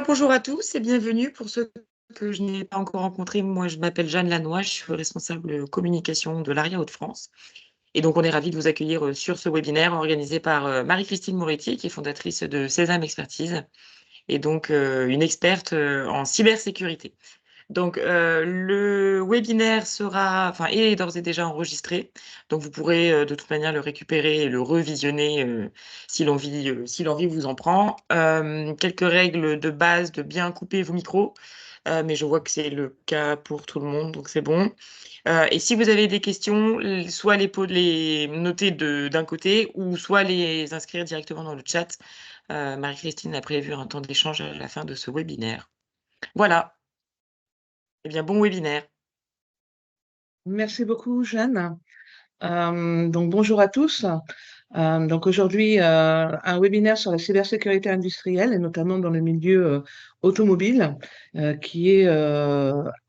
Bonjour à tous et bienvenue pour ceux que je n'ai pas encore rencontrés. Moi, je m'appelle Jeanne Lannoy, je suis responsable communication de l'ARIA Hauts-de-France. Et donc, on est ravis de vous accueillir sur ce webinaire organisé par Marie-Christine Moretti, qui est fondatrice de Sésame Expertise et donc une experte en cybersécurité. Donc, le webinaire est d'ores et déjà enregistré. Donc, vous pourrez de toute manière le récupérer et le revisionner si l'envie vous en prend. Quelques règles de base de bien couper vos micros, mais je vois que c'est le cas pour tout le monde, donc c'est bon. Et si vous avez des questions, soit les noter d'un côté ou soit les inscrire directement dans le chat. Marie-Christine a prévu un temps d'échange à la fin de ce webinaire. Voilà. Eh bien, bon webinaire. Merci beaucoup, Jeanne. Donc, bonjour à tous. Donc, aujourd'hui, un webinaire sur la cybersécurité industrielle et notamment dans le milieu automobile, qui est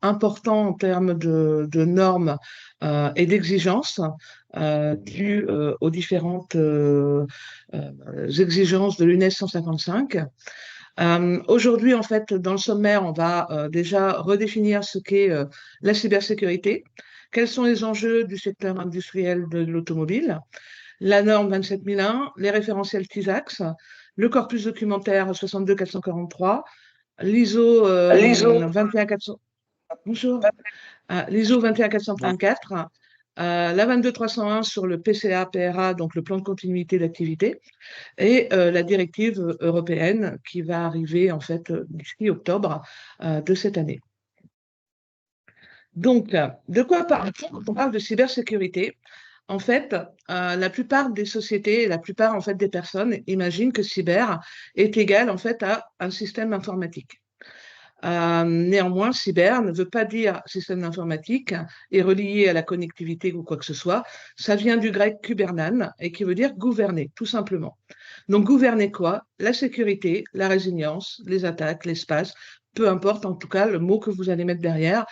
important en termes de normes et d'exigences dues aux différentes exigences de l'UNES 155. Aujourd'hui, en fait, dans le sommaire, on va déjà redéfinir ce qu'est la cybersécurité, quels sont les enjeux du secteur industriel de l'automobile, la norme 27001, les référentiels TISAX, le corpus documentaire 62443, l'ISO L'ISO. 21400, bonjour, l'ISO 21434, la 22301 sur le PCA-PRA, donc le plan de continuité d'activité, et la directive européenne qui va arriver en fait d'ici octobre de cette année. Donc, de quoi parle-t-on quand on parle de cybersécurité? En fait, la plupart des sociétés et la plupart en fait des personnes imaginent que cyber est égal en fait à un système informatique. Néanmoins, cyber ne veut pas dire système informatique et relié à la connectivité ou quoi que ce soit. Ça vient du grec kubernan et qui veut dire gouverner, tout simplement. Donc, gouverner quoi? La sécurité, la résilience, les attaques, l'espace, peu importe en tout cas le mot que vous allez mettre derrière,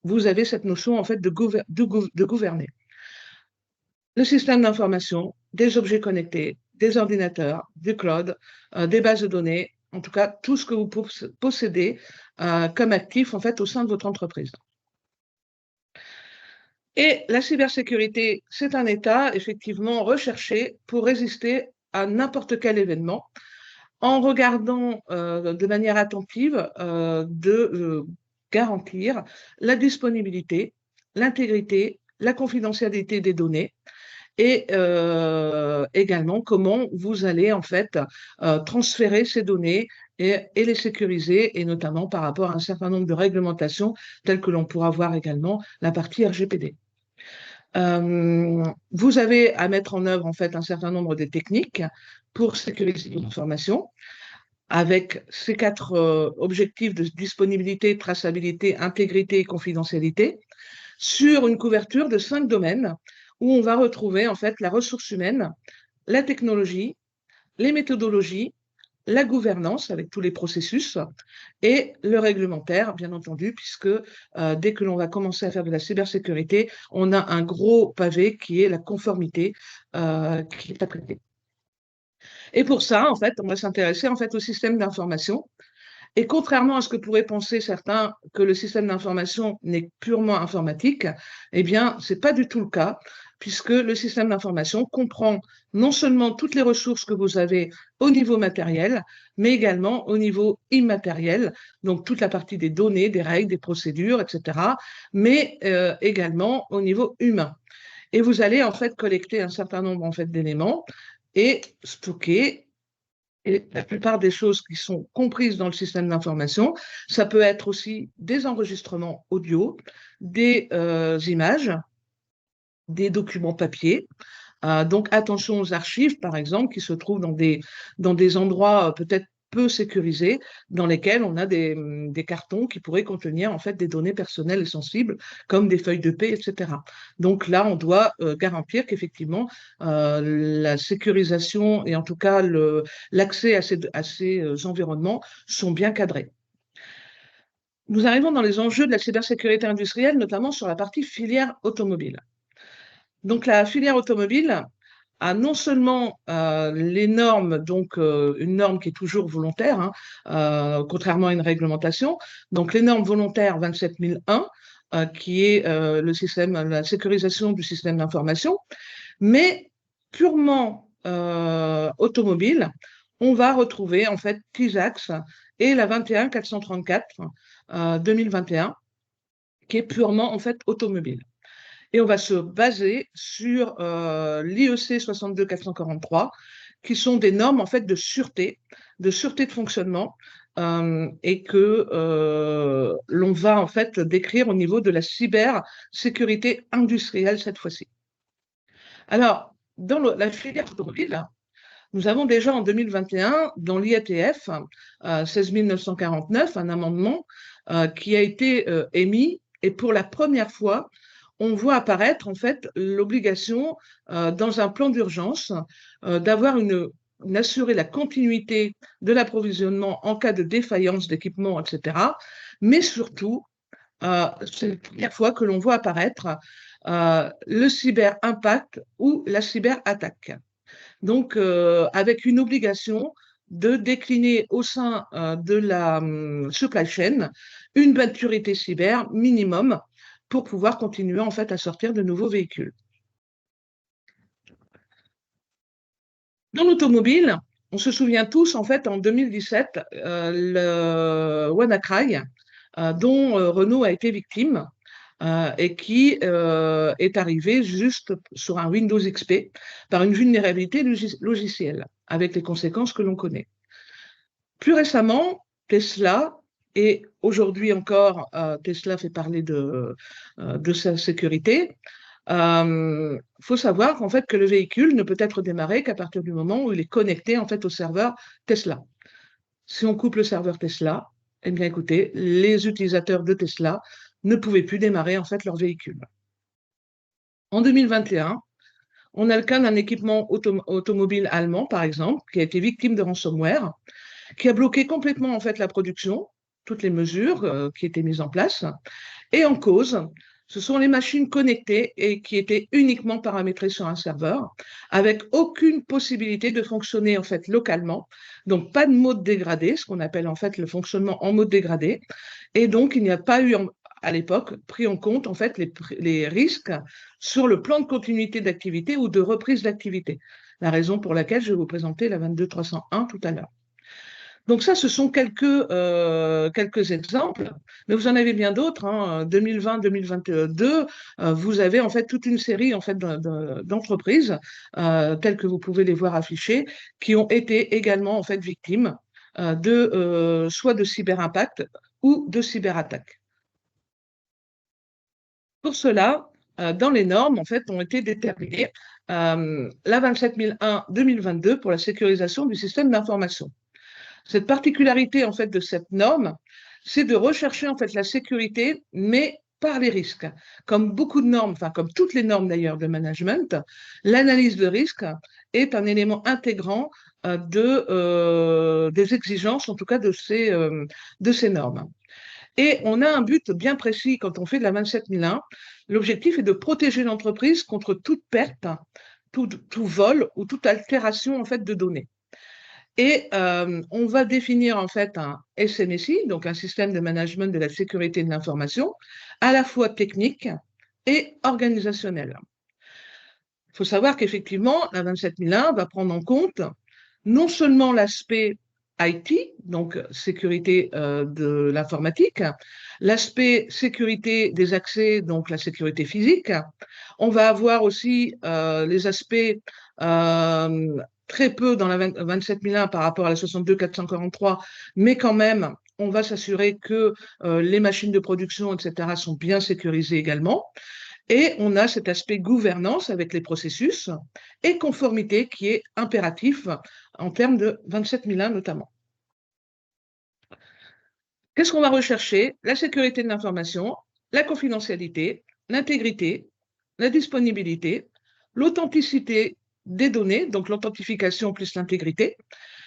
vous avez cette notion en fait de gouverner. Le système d'information, des objets connectés, des ordinateurs, du cloud, des bases de données, en tout cas tout ce que vous possédez comme actif en fait au sein de votre entreprise. Et la cybersécurité, c'est un état effectivement recherché pour résister à n'importe quel événement en regardant de manière attentive de garantir la disponibilité, l'intégrité, la confidentialité des données et également comment vous allez en fait transférer ces données et les sécuriser, et notamment par rapport à un certain nombre de réglementations telles que l'on pourra voir également la partie RGPD. Vous avez à mettre en œuvre en fait un certain nombre de techniques pour sécuriser l'information avec ces quatre objectifs de disponibilité, traçabilité, intégrité et confidentialité sur une couverture de 5 domaines où on va retrouver en fait la ressource humaine, la technologie, les méthodologies, la gouvernance avec tous les processus et le réglementaire, bien entendu, puisque dès que l'on va commencer à faire de la cybersécurité, on a un gros pavé qui est la conformité qui est à traiter. Et pour ça, en fait, on va s'intéresser en fait au système d'information. Et contrairement à ce que pourraient penser certains, que le système d'information n'est purement informatique, eh bien, ce n'est pas du tout le cas, puisque le système d'information comprend non seulement toutes les ressources que vous avez au niveau matériel, mais également au niveau immatériel, donc toute la partie des données, des règles, des procédures, etc., mais également au niveau humain. Et vous allez en fait collecter un certain nombre en fait, d'éléments et stocker. Et la plupart des choses qui sont comprises dans le système d'information, ça peut être aussi des enregistrements audio, des images, des documents papier. Donc attention aux archives, par exemple, qui se trouvent dans des endroits peut-être peu sécurisés, dans lesquels on a des cartons qui pourraient contenir en fait des données personnelles et sensibles, comme des feuilles de paie, etc. Donc là, on doit garantir qu'effectivement la sécurisation et en tout cas l'accès à ces environnements sont bien cadrés. Nous arrivons dans les enjeux de la cybersécurité industrielle, notamment sur la partie filière automobile. Donc la filière automobile, à non seulement les normes, donc une norme qui est toujours volontaire, hein, contrairement à une réglementation, donc les normes volontaires 27001, qui est le système, la sécurisation du système d'information, mais purement automobile, on va retrouver en fait TISAX et la 21434 2021, qui est purement en fait automobile. Et on va se baser sur l'IEC 62443, qui sont des normes en fait de sûreté de fonctionnement, et que l'on va en fait décrire au niveau de la cybersécurité industrielle cette fois-ci. Alors, dans la filière automobile, nous avons déjà en 2021, dans l'IATF 16949, un amendement qui a été émis, et pour la première fois, on voit apparaître en fait l'obligation dans un plan d'urgence d'avoir assurer la continuité de l'approvisionnement en cas de défaillance d'équipement, etc. Mais surtout, c'est la première fois que l'on voit apparaître le cyber-impact ou la cyberattaque. Donc, avec une obligation de décliner au sein de la supply chain une maturité cyber minimum pour pouvoir continuer en fait à sortir de nouveaux véhicules. Dans l'automobile, on se souvient tous en fait en 2017 le WannaCry dont Renault a été victime et qui est arrivé juste sur un Windows XP par une vulnérabilité logicielle, avec les conséquences que l'on connaît. Plus récemment, Tesla, et aujourd'hui encore, Tesla fait parler de sa sécurité. Faut savoir qu'en fait que le véhicule ne peut être démarré qu'à partir du moment où il est connecté en fait au serveur Tesla. Si on coupe le serveur Tesla, eh bien écoutez, les utilisateurs de Tesla ne pouvaient plus démarrer en fait leur véhicule. En 2021, on a le cas d'un équipement automobile allemand, par exemple, qui a été victime de ransomware, qui a bloqué complètement en fait la production, toutes les mesures qui étaient mises en place, et en cause, ce sont les machines connectées et qui étaient uniquement paramétrées sur un serveur, avec aucune possibilité de fonctionner en fait localement. Donc pas de mode dégradé, ce qu'on appelle en fait le fonctionnement en mode dégradé. Et donc il n'y a pas eu à l'époque pris en compte en fait les risques sur le plan de continuité d'activité ou de reprise d'activité. La raison pour laquelle je vais vous présenter la 22301 tout à l'heure. Donc ça, ce sont quelques exemples, mais vous en avez bien d'autres. Hein. 2020-2022, vous avez en fait toute une série en fait d'entreprises telles que vous pouvez les voir affichées, qui ont été également en fait victimes soit de cyberimpact ou de cyberattaque. Pour cela, dans les normes, en fait, ont été déterminées la 27001-2022 pour la sécurisation du système d'information. Cette particularité en fait de cette norme, c'est de rechercher en fait la sécurité, mais par les risques. Comme beaucoup de normes, enfin comme toutes les normes d'ailleurs de management, l'analyse de risque est un élément intégrant des exigences, en tout cas de ces normes. Et on a un but bien précis quand on fait de la 27001. L'objectif est de protéger l'entreprise contre toute perte, tout vol ou toute altération en fait de données. Et on va définir en fait un SMSI, donc un système de management de la sécurité de l'information, à la fois technique et organisationnel. Il faut savoir qu'effectivement, la 27001 va prendre en compte non seulement l'aspect IT, donc sécurité de l'informatique, l'aspect sécurité des accès, donc la sécurité physique. On va avoir aussi les aspects très peu dans la 27001 par rapport à la 62443, mais quand même, on va s'assurer que les machines de production, etc., sont bien sécurisées également. Et on a cet aspect gouvernance avec les processus et conformité qui est impératif en termes de 27001 notamment. Qu'est-ce qu'on va rechercher? La sécurité de l'information, la confidentialité, l'intégrité, la disponibilité, l'authenticité des données, donc l'authentification plus l'intégrité,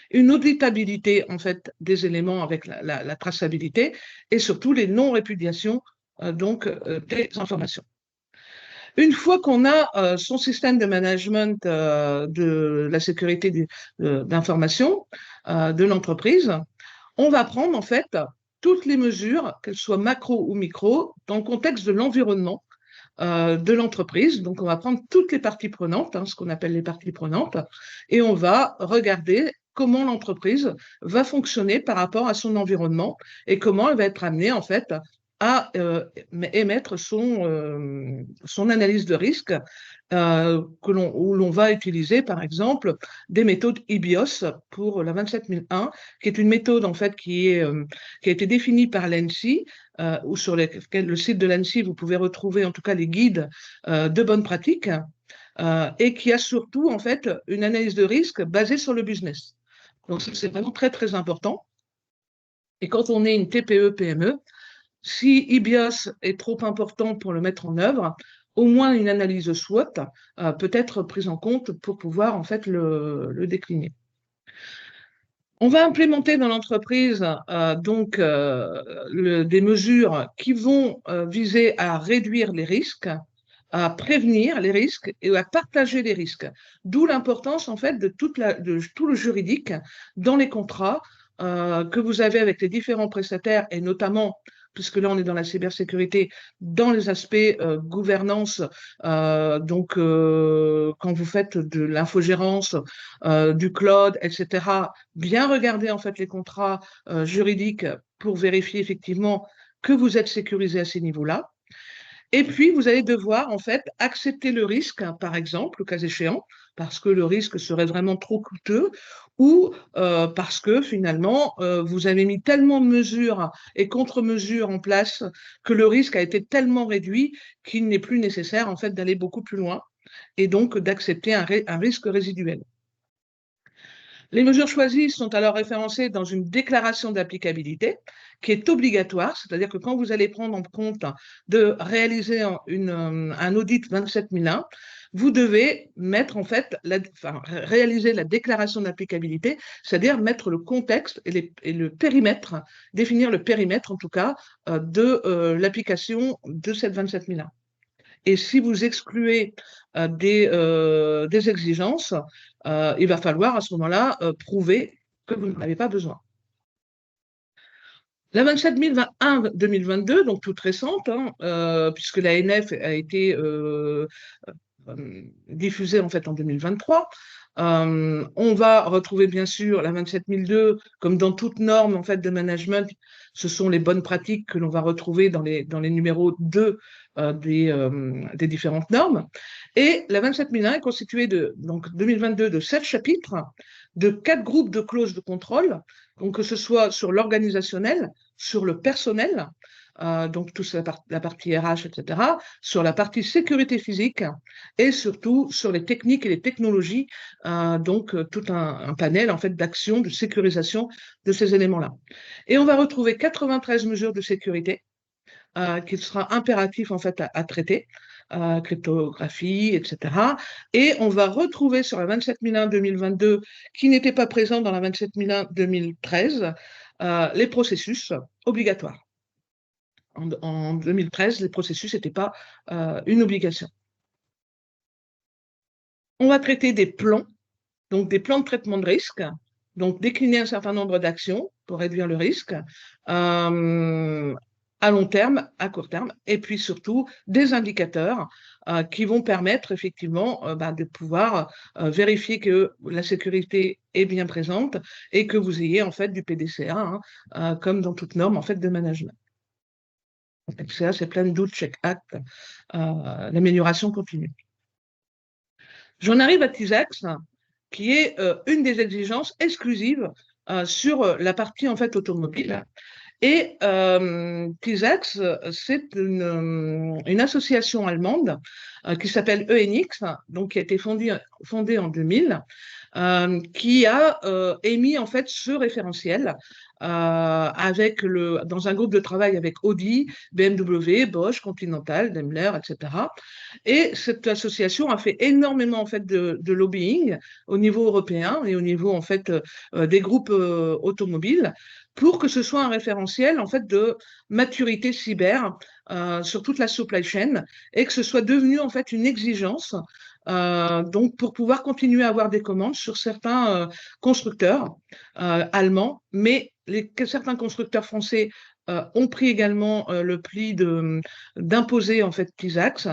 une auditabilité en fait des éléments avec la traçabilité et surtout les non-répudiations des informations. Une fois qu'on a son système de management de la sécurité d'information de l'entreprise, on va prendre en fait toutes les mesures, qu'elles soient macro ou micro, dans le contexte de l'environnement de l'entreprise. Donc, on va prendre toutes les parties prenantes, ce qu'on appelle les parties prenantes, et on va regarder comment l'entreprise va fonctionner par rapport à son environnement et comment elle va être amenée en fait à émettre son analyse de risque où l'on va utiliser par exemple des méthodes IBIOS pour la 27001, qui est une méthode en fait qui a été définie par l'ANSSI, ou sur le site de l'ANSSI, vous pouvez retrouver en tout cas les guides de bonnes pratiques, et qui a surtout en fait une analyse de risque basée sur le business. Donc c'est vraiment très très important. Et quand on est une TPE-PME, si IBIOS est trop important pour le mettre en œuvre, au moins une analyse SWOT peut être prise en compte pour pouvoir en fait le décliner. On va implémenter dans l'entreprise des mesures qui vont viser à réduire les risques, à prévenir les risques et à partager les risques. D'où l'importance en fait de tout le juridique dans les contrats que vous avez avec les différents prestataires, et notamment, puisque là on est dans la cybersécurité, dans les aspects gouvernance, quand vous faites de l'infogérance, du cloud, etc., bien regarder en fait les contrats juridiques pour vérifier effectivement que vous êtes sécurisé à ces niveaux-là. Et puis, vous allez devoir, en fait, accepter le risque, par exemple, le cas échéant, parce que le risque serait vraiment trop coûteux, ou parce que finalement, vous avez mis tellement de mesures et contre-mesures en place que le risque a été tellement réduit qu'il n'est plus nécessaire, en fait, d'aller beaucoup plus loin et donc d'accepter un risque résiduel. Les mesures choisies sont alors référencées dans une déclaration d'applicabilité qui est obligatoire, c'est-à-dire que quand vous allez prendre en compte de réaliser un audit 27001, vous devez mettre en fait, réaliser la déclaration d'applicabilité, c'est-à-dire mettre le contexte et le périmètre, définir le périmètre en tout cas de l'application de cette 27001. Et si vous excluez des exigences, il va falloir à ce moment-là prouver que vous n'en avez pas besoin. La 27001-2022, donc toute récente, puisque l'ANF a été diffusée en fait en 2023, on va retrouver bien sûr la 27002 comme dans toute norme en fait de management. Ce sont les bonnes pratiques que l'on va retrouver dans les numéros 2 des différentes normes. Et la 27001 est constituée donc 2022 de 7 chapitres, de 4 groupes de clauses de contrôle, donc que ce soit sur l'organisationnel, sur le personnel, donc toute la partie RH, etc., sur la partie sécurité physique et surtout sur les techniques et les technologies, tout un panel en fait d'actions de sécurisation de ces éléments-là. Et on va retrouver 93 mesures de sécurité qu'il sera impératif en fait à traiter, cryptographie, etc. Et on va retrouver sur la 27001-2022, qui n'était pas présent dans la 27001-2013, les processus obligatoires. En 2013, les processus n'étaient pas une obligation. On va traiter des plans, donc des plans de traitement de risque, donc décliner un certain nombre d'actions pour réduire le risque, à long terme, à court terme, et puis surtout des indicateurs qui vont permettre effectivement de pouvoir vérifier que la sécurité est bien présente et que vous ayez en fait du PDCA, comme dans toute norme en fait de management. Le PDCA, c'est Plan, Do, Check, Act, l'amélioration continue. J'en arrive à TISAX, qui est une des exigences exclusives sur la partie en fait automobile. Et TISAX, c'est une association allemande qui s'appelle ENX, donc qui a été fondée en 2000, qui a émis en fait ce référentiel dans un groupe de travail avec Audi, BMW, Bosch, Continental, Daimler, etc. Et cette association a fait énormément en fait de lobbying au niveau européen et au niveau en fait des groupes automobiles pour que ce soit un référentiel en fait de maturité cyber sur toute la supply chain et que ce soit devenu en fait une exigence donc pour pouvoir continuer à avoir des commandes sur certains constructeurs allemands, mais certains constructeurs français ont pris également le pli d'imposer en fait TISAX,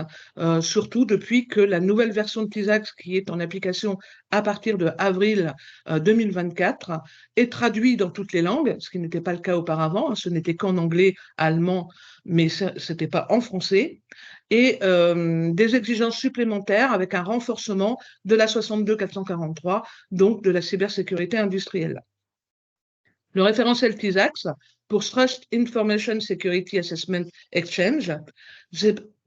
surtout depuis que la nouvelle version de TISAX qui est en application à partir de avril 2024 est traduite dans toutes les langues, ce qui n'était pas le cas auparavant, ce n'était qu'en anglais, allemand, mais ce n'était pas en français, et des exigences supplémentaires avec un renforcement de la 62443, donc de la cybersécurité industrielle. Le référentiel TISAX pour Trust Information Security Assessment Exchange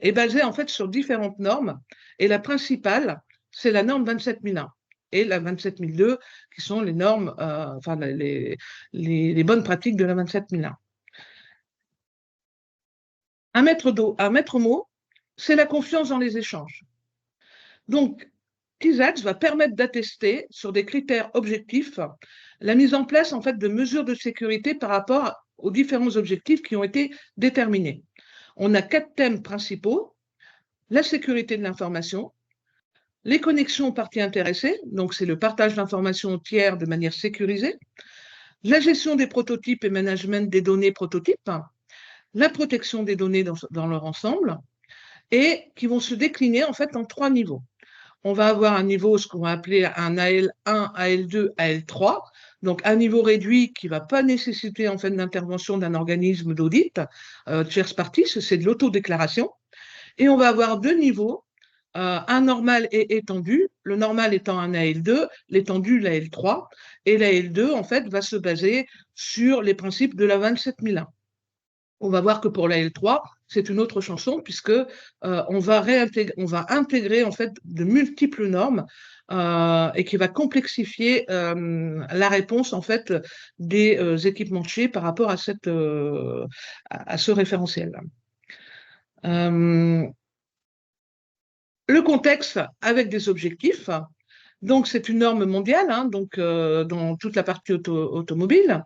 est basé en fait sur différentes normes et la principale, c'est la norme 27001 et la 27002 qui sont les normes, enfin les bonnes pratiques de la 27001. Un maître mot, c'est la confiance dans les échanges. Donc, TISAX va permettre d'attester sur des critères objectifs la mise en place en fait, de mesures de sécurité par rapport aux différents objectifs qui ont été déterminés. On a 4 thèmes principaux: la sécurité de l'information, les connexions aux parties intéressées, donc c'est le partage d'informations tiers de manière sécurisée, la gestion des prototypes et management des données prototypes, la protection des données dans leur ensemble, et qui vont se décliner en fait en 3 niveaux. On va avoir un niveau, ce qu'on va appeler un AL1, AL2, AL3, donc un niveau réduit qui ne va pas nécessiter en fait d'intervention d'un organisme d'audit, tierce partie, c'est de l'autodéclaration. Et on va avoir 2 niveaux, un normal et étendu, le normal étant un AL2, l'étendu l'AL3, et l'AL2 en fait va se baser sur les principes de la 27001. On va voir que pour la L3, c'est une autre chanson puisque on va intégrer en fait de multiples normes et qui va complexifier la réponse en fait des équipementiers par rapport à ce référentiel. Le contexte avec des objectifs. Donc, c'est une norme mondiale, hein, donc, dans toute la partie automobile,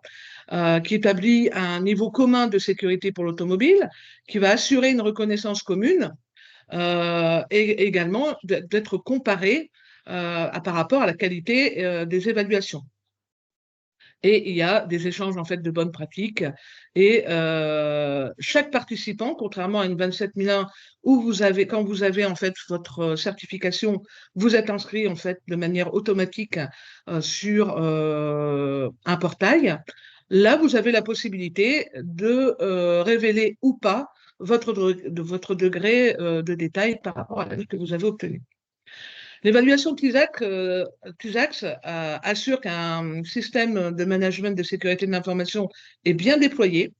qui établit un niveau commun de sécurité pour l'automobile, qui va assurer une reconnaissance commune et également d'être comparée par rapport à la qualité des évaluations. Et il y a des échanges en fait de bonnes pratiques. Et chaque participant, contrairement à une 27001 où quand vous avez en fait votre certification, vous êtes inscrit en fait de manière automatique sur un portail. Là, vous avez la possibilité de révéler ou pas votre degré de détail par rapport à la note que vous avez obtenue. L'évaluation TISAX assure qu'un système de management de sécurité de l'information est bien déployé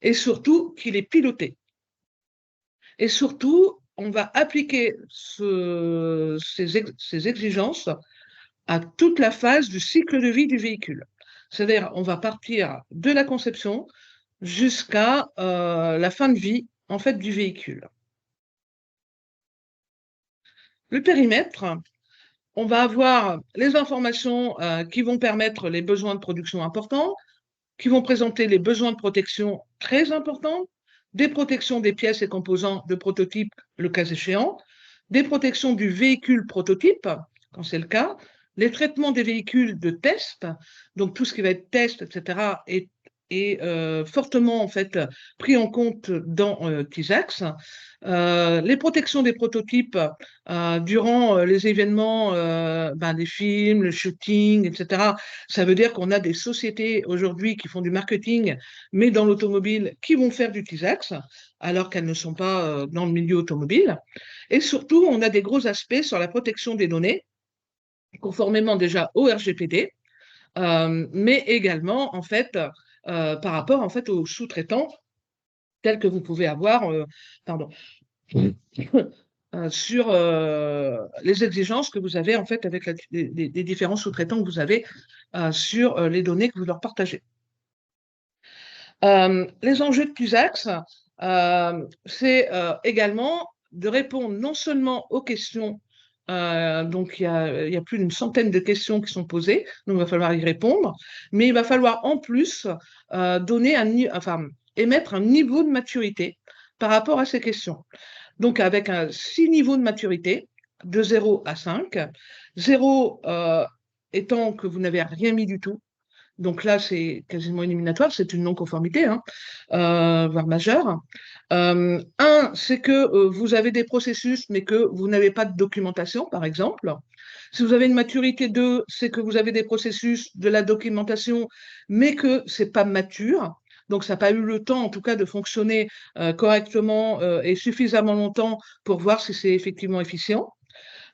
et surtout qu'il est piloté. Et surtout, on va appliquer ces exigences à toute la phase du cycle de vie du véhicule. C'est-à-dire, on va partir de la conception jusqu'à la fin de vie en fait, du véhicule. Le périmètre, on va avoir les informations qui vont permettre les besoins de production importants, qui vont présenter les besoins de protection très importants, des protections des pièces et composants de prototype, le cas échéant, des protections du véhicule prototype, quand c'est le cas, les traitements des véhicules de test, donc tout ce qui va être test, etc., est fortement en fait pris en compte dans TISAX. Les protections des prototypes durant les événements, les films, le shooting, etc. Ça veut dire qu'on a des sociétés aujourd'hui qui font du marketing, mais dans l'automobile, qui vont faire du TISAX, alors qu'elles ne sont pas dans le milieu automobile. Et surtout, on a des gros aspects sur la protection des données, conformément déjà au RGPD, mais également, en fait, par rapport en fait, aux sous-traitants tels que vous pouvez avoir sur les exigences que vous avez en fait avec les différents sous-traitants que vous avez sur les données que vous leur partagez. Les enjeux de TISAX, c'est également de répondre non seulement aux questions, donc il y a plus d'une centaine de questions qui sont posées, donc il va falloir y répondre, mais il va falloir en plus émettre un niveau de maturité par rapport à ces questions. Donc, avec 6 niveaux de maturité, de 0 à 5. 0 étant que vous n'avez rien mis du tout. Donc là, c'est quasiment éliminatoire, c'est une non-conformité, hein, voire majeure. 1, c'est que vous avez des processus, mais que vous n'avez pas de documentation, par exemple. Si vous avez une maturité 2, c'est que vous avez des processus, de la documentation, mais que ce n'est pas mature. Donc, ça n'a pas eu le temps, en tout cas, de fonctionner correctement et suffisamment longtemps pour voir si c'est effectivement efficient.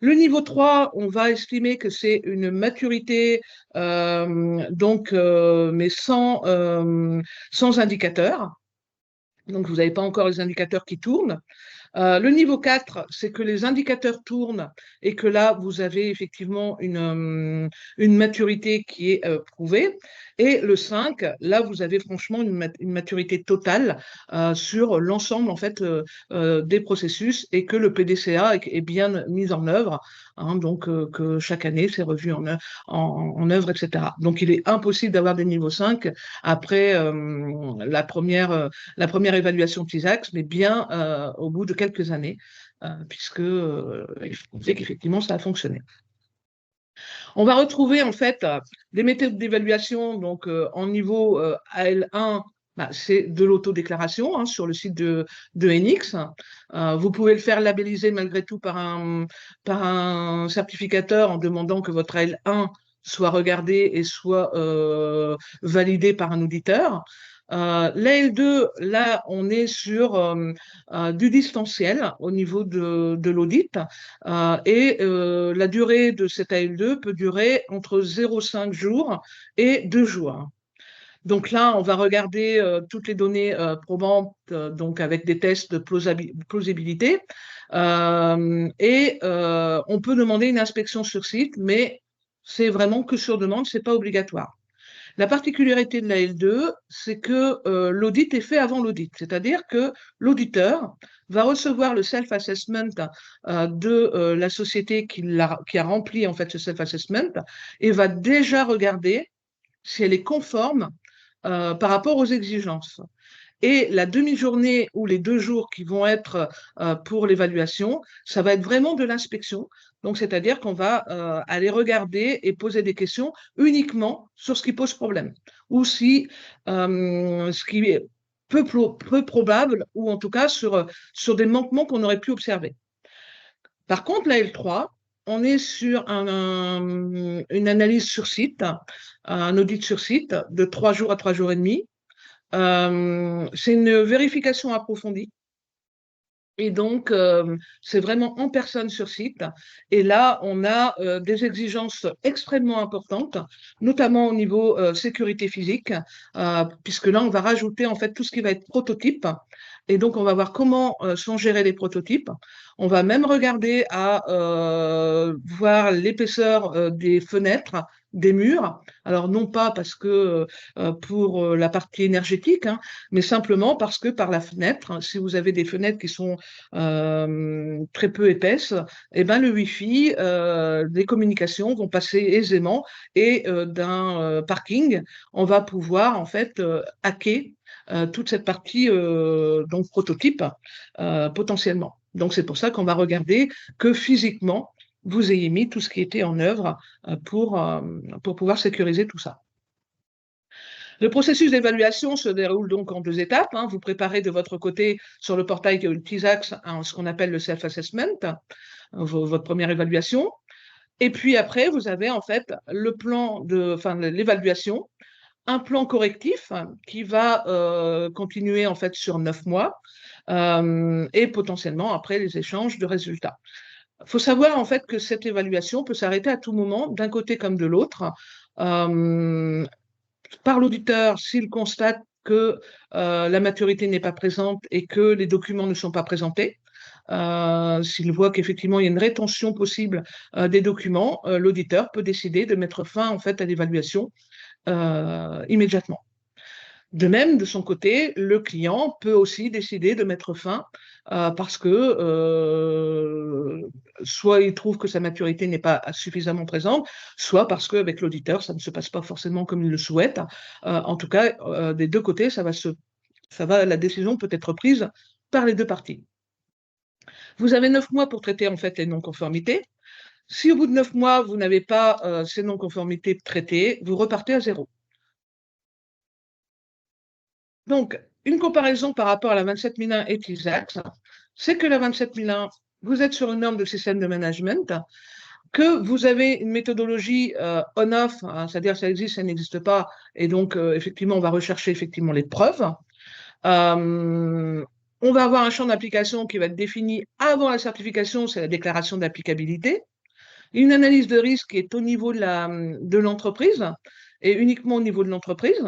Le niveau 3, on va estimer que c'est une maturité, mais sans indicateur. Donc, vous n'avez pas encore les indicateurs qui tournent. Le niveau 4, c'est que les indicateurs tournent et que là, vous avez effectivement une maturité qui est prouvée. Et le 5, là, vous avez franchement une maturité totale sur l'ensemble en fait, des processus et que le PDCA est bien mis en œuvre, hein, donc que chaque année, c'est revu en œuvre, etc. Donc, il est impossible d'avoir des niveaux 5 après la première évaluation TISAX, mais bien au bout de quelques années, puisque on sait qu'effectivement, ça a fonctionné. On va retrouver en fait des méthodes d'évaluation donc en niveau AL1. C'est de l'autodéclaration hein, sur le site de NX. Vous pouvez le faire labelliser malgré tout par un certificateur en demandant que votre AL1 soit regardé et soit validé par un auditeur. L'AL2, là, on est sur du distanciel au niveau de l'audit et la durée de cette AL2 peut durer entre 0,5 jours et 2 jours. Donc là, on va regarder toutes les données probantes, donc avec des tests de plausibilité. On peut demander une inspection sur site, mais c'est vraiment que sur demande, c'est pas obligatoire. La particularité de la L2, c'est que l'audit est fait avant l'audit, c'est-à-dire que l'auditeur va recevoir le self-assessment de la société qui a rempli en fait ce self-assessment et va déjà regarder si elle est conforme par rapport aux exigences. Et la demi-journée ou les 2 jours qui vont être pour l'évaluation, ça va être vraiment de l'inspection. Donc, c'est-à-dire qu'on va aller regarder et poser des questions uniquement sur ce qui pose problème ou si ce qui est peu probable ou en tout cas sur des manquements qu'on aurait pu observer. Par contre, la L3, on est sur une analyse sur site, un audit sur site de 3 jours à 3 jours et demi. C'est une vérification approfondie. Et donc, c'est vraiment en personne sur site. Et là, on a des exigences extrêmement importantes, notamment au niveau sécurité physique, puisque là, on va rajouter en fait tout ce qui va être prototype. Et donc, on va voir comment sont gérés les prototypes. On va même regarder à voir l'épaisseur des fenêtres, des murs. Alors, non pas parce que pour la partie énergétique, hein, mais simplement parce que par la fenêtre, si vous avez des fenêtres qui sont très peu épaisses, eh ben, le Wi-Fi, des communications vont passer aisément et d'un parking, on va pouvoir en fait hacker toute cette partie donc prototype potentiellement. Donc c'est pour ça qu'on va regarder que physiquement vous ayez mis tout ce qui était en œuvre pour pouvoir sécuriser tout ça. Le processus d'évaluation se déroule donc en 2 étapes. Hein. Vous préparez de votre côté sur le portail TISAX ce qu'on appelle le self-assessment, votre première évaluation. Et puis après, vous avez en fait le plan l'évaluation, un plan correctif qui va continuer en fait sur 9 mois et potentiellement après les échanges de résultats. Il faut savoir en fait que cette évaluation peut s'arrêter à tout moment, d'un côté comme de l'autre. Par l'auditeur s'il constate que la maturité n'est pas présente et que les documents ne sont pas présentés. S'il voit qu'effectivement il y a une rétention possible des documents, l'auditeur peut décider de mettre fin en fait à l'évaluation immédiatement. De même, de son côté, le client peut aussi décider de mettre fin parce que soit il trouve que sa maturité n'est pas suffisamment présente, soit parce qu'avec l'auditeur, ça ne se passe pas forcément comme il le souhaite. En tout cas, des 2 côtés, la décision peut être prise par les deux parties. Vous avez 9 mois pour traiter en fait les non-conformités. Si au bout de 9 mois, vous n'avez pas ces non-conformités traitées, vous repartez à zéro. Donc, une comparaison par rapport à la 27001 et TISAX, c'est que la 27001, vous êtes sur une norme de système de management, que vous avez une méthodologie on-off, hein, c'est-à-dire ça existe, ça n'existe pas, et donc effectivement, on va rechercher effectivement les preuves. On va avoir un champ d'application qui va être défini avant la certification, c'est la déclaration d'applicabilité. Une analyse de risque qui est au niveau de l'entreprise et uniquement au niveau de l'entreprise.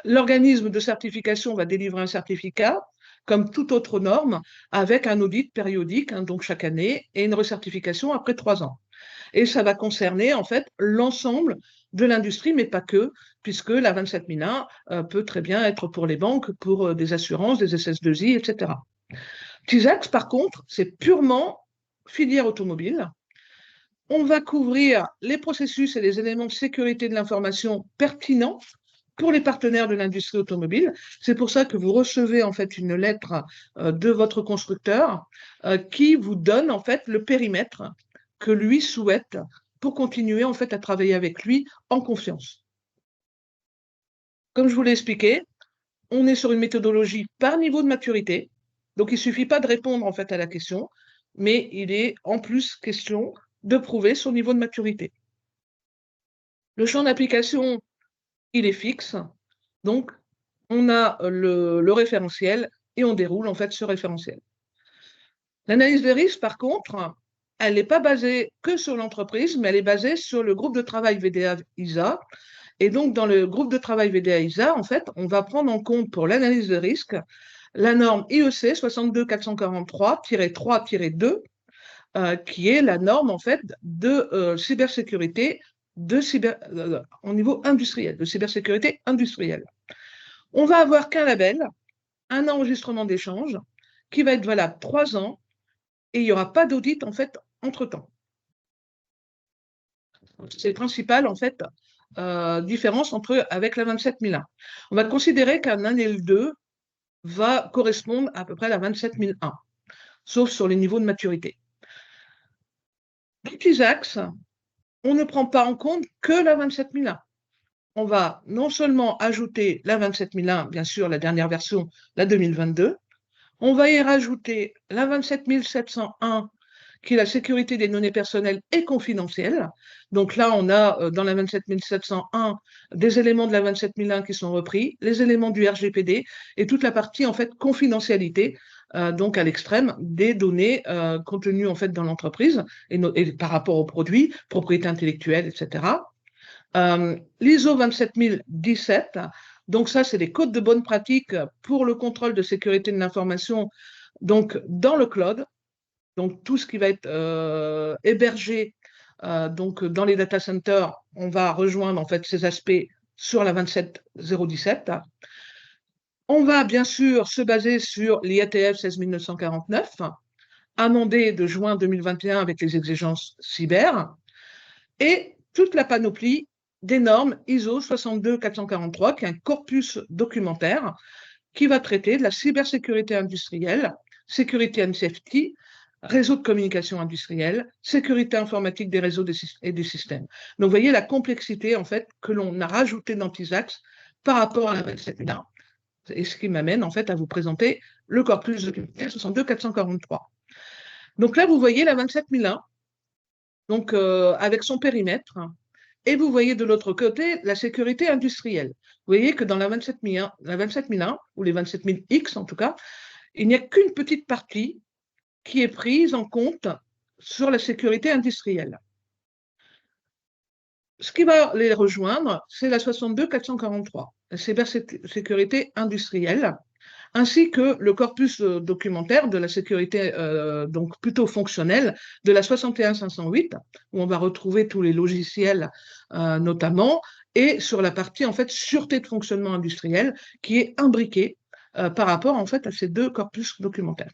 L'organisme de certification va délivrer un certificat comme toute autre norme avec un audit périodique, hein, donc chaque année, et une recertification après 3 ans. Et ça va concerner en fait l'ensemble de l'industrie, mais pas que, puisque la 27001 peut très bien être pour les banques, pour des assurances, des SS2I, etc. TISAX, par contre, c'est purement filière automobile. On va couvrir les processus et les éléments de sécurité de l'information pertinents pour les partenaires de l'industrie automobile. C'est pour ça que vous recevez en fait une lettre de votre constructeur qui vous donne en fait le périmètre que lui souhaite pour continuer en fait à travailler avec lui en confiance. Comme je vous l'ai expliqué, on est sur une méthodologie par niveau de maturité. Donc, il ne suffit pas de répondre en fait à la question, mais il est en plus question de prouver son niveau de maturité. Le champ d'application, il est fixe. Donc, on a le référentiel et on déroule en fait ce référentiel. L'analyse des risques, par contre, elle n'est pas basée que sur l'entreprise, mais elle est basée sur le groupe de travail VDA-ISA. Et donc, dans le groupe de travail VDA-ISA, en fait, on va prendre en compte pour l'analyse de risque la norme IEC 62443-3-2, qui est la norme en fait de cybersécurité au niveau industriel, de cybersécurité industrielle. On va avoir qu'un label, un enregistrement d'échange, qui va être valable 3 ans, et il n'y aura pas d'audit en fait entre-temps. C'est le principal en fait différence avec la 27001. On va considérer qu'un ANEL 2 va correspondre à peu près à la 27001, sauf sur les niveaux de maturité. Dans TISAX, on ne prend pas en compte que la 27001. On va non seulement ajouter la 27001, bien sûr, la dernière version, la 2022, on va y rajouter la 27701, qui est la sécurité des données personnelles et confidentielles. Donc là, on a dans la 27701 des éléments de la 27001 qui sont repris, les éléments du RGPD et toute la partie en fait confidentialité, donc à l'extrême des données contenues en fait dans l'entreprise et par rapport aux produits, propriété intellectuelle, etc. L'ISO 27017, donc ça, c'est des codes de bonne pratique pour le contrôle de sécurité de l'information, donc dans le cloud. Donc tout ce qui va être hébergé donc dans les data centers, on va rejoindre en fait ces aspects sur la 27017. On va bien sûr se baser sur l'IATF 16949, amendé de juin 2021 avec les exigences cyber, et toute la panoplie des normes ISO 62443, qui est un corpus documentaire qui va traiter de la cybersécurité industrielle, sécurité and safety, réseau de communication industrielle, sécurité informatique des réseaux et des systèmes. Donc, vous voyez la complexité, en fait, que l'on a rajoutée dans TISAX par rapport à la 27001. Et ce qui m'amène, en fait, à vous présenter le corpus documentaire 62443. Donc là, vous voyez la 27001, donc avec son périmètre, et vous voyez de l'autre côté la sécurité industrielle. Vous voyez que dans la 27001, ou les 27000X en tout cas, il n'y a qu'une petite partie qui est prise en compte sur la sécurité industrielle. Ce qui va les rejoindre, c'est la 62443, la cybersécurité industrielle, ainsi que le corpus documentaire de la sécurité donc plutôt fonctionnelle de la 61508, où on va retrouver tous les logiciels notamment, et sur la partie en fait sûreté de fonctionnement industriel qui est imbriquée par rapport en fait à ces deux corpus documentaires.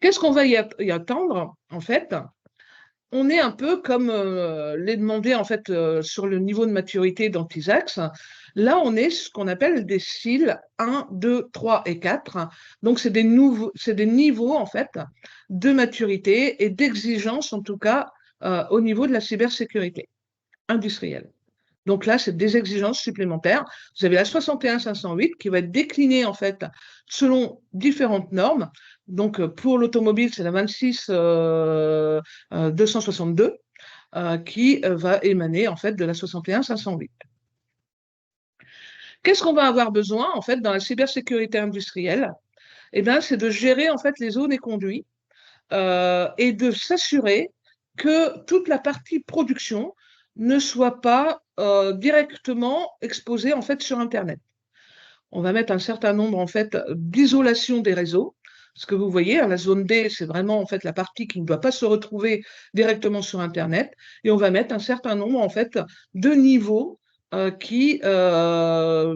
Qu'est-ce qu'on va y attendre en fait? On est un peu comme les demandé en fait sur le niveau de maturité dans TISAX. Là, on est ce qu'on appelle des cils 1, 2, 3 et 4. Donc, c'est des niveaux, en fait, de maturité et d'exigence, en tout cas, au niveau de la cybersécurité industrielle. Donc là, c'est des exigences supplémentaires. Vous avez la 61508 qui va être déclinée en fait selon différentes normes. Donc pour l'automobile, c'est la 26262 qui va émaner en fait de la 61508. Qu'est-ce qu'on va avoir besoin en fait dans la cybersécurité industrielle? Eh bien, c'est de gérer en fait les zones et conduits et de s'assurer que toute la partie production ne soit pas directement exposée en fait sur Internet. On va mettre un certain nombre en fait d'isolation des réseaux. Ce que vous voyez, la zone D, c'est vraiment en fait la partie qui ne doit pas se retrouver directement sur Internet. Et on va mettre un certain nombre en fait de niveaux qui va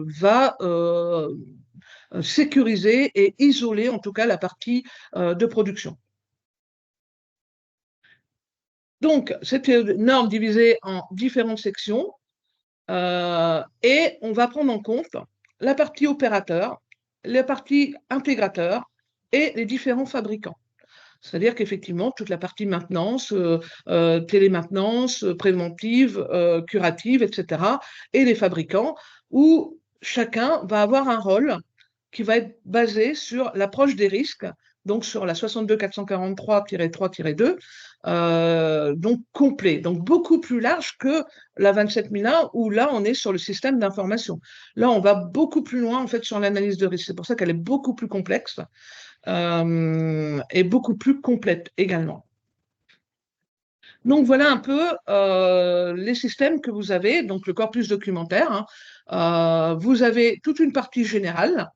sécuriser et isoler en tout cas la partie de production. Donc, c'est une norme divisée en différentes sections et on va prendre en compte la partie opérateur, la partie intégrateur et les différents fabricants. C'est-à-dire qu'effectivement, toute la partie maintenance, télémaintenance, préventive, curative, etc., et les fabricants, où chacun va avoir un rôle qui va être basé sur l'approche des risques, donc sur la 62443-3-2, donc complet, donc beaucoup plus large que la 27001, où là, on est sur le système d'information. Là, on va beaucoup plus loin, en fait, sur l'analyse de risque. C'est pour ça qu'elle est beaucoup plus complexe et beaucoup plus complète également. Donc voilà un peu les systèmes que vous avez, donc le corpus documentaire. Hein. Vous avez toute une partie générale,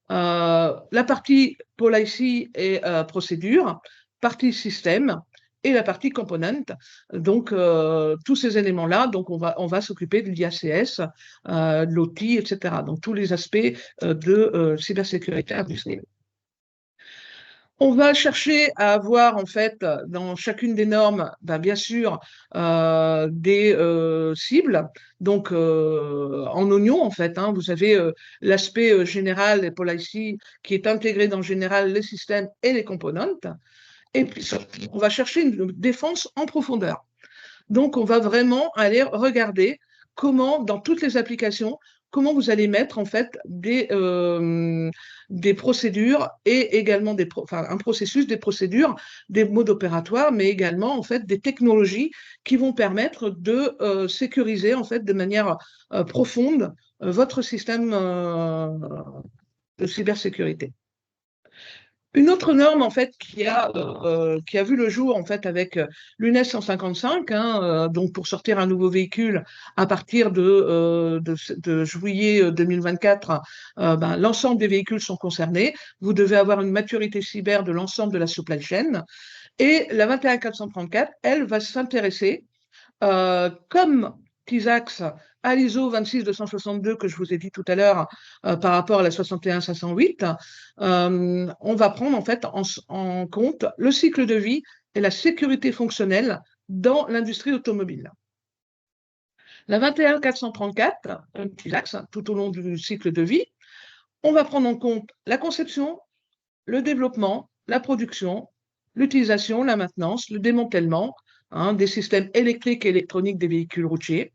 la partie policy et procédure, partie système et la partie component. Donc tous ces éléments-là, donc on va s'occuper de l'IACS, de l'OT, etc. Donc tous les aspects de cybersécurité industrielle. On va chercher à avoir, en fait, dans chacune des normes, bien sûr, des cibles. Donc, en oignon, en fait, hein, vous avez l'aspect général et policy qui est intégré dans le général, les systèmes et les components. Et puis, on va chercher une défense en profondeur. Donc, on va vraiment aller regarder comment, dans toutes les applications, comment vous allez mettre en fait des procédures et également un processus, des procédures, des modes opératoires, mais également en fait des technologies qui vont permettre de sécuriser en fait de manière profonde votre système de cybersécurité. Une autre norme en fait qui a vu le jour en fait avec l'UNES 155, hein, donc pour sortir un nouveau véhicule à partir de juillet 2024, l'ensemble des véhicules sont concernés. Vous devez avoir une maturité cyber de l'ensemble de la supply chain. Et la 21434, elle va s'intéresser comme TISAX à l'ISO 26262 que je vous ai dit tout à l'heure par rapport à la 61508, on va prendre en fait en compte le cycle de vie et la sécurité fonctionnelle dans l'industrie automobile. La 21434, TISAX, tout au long du cycle de vie, on va prendre en compte la conception, le développement, la production, l'utilisation, la maintenance, le démantèlement, hein, des systèmes électriques et électroniques des véhicules routiers,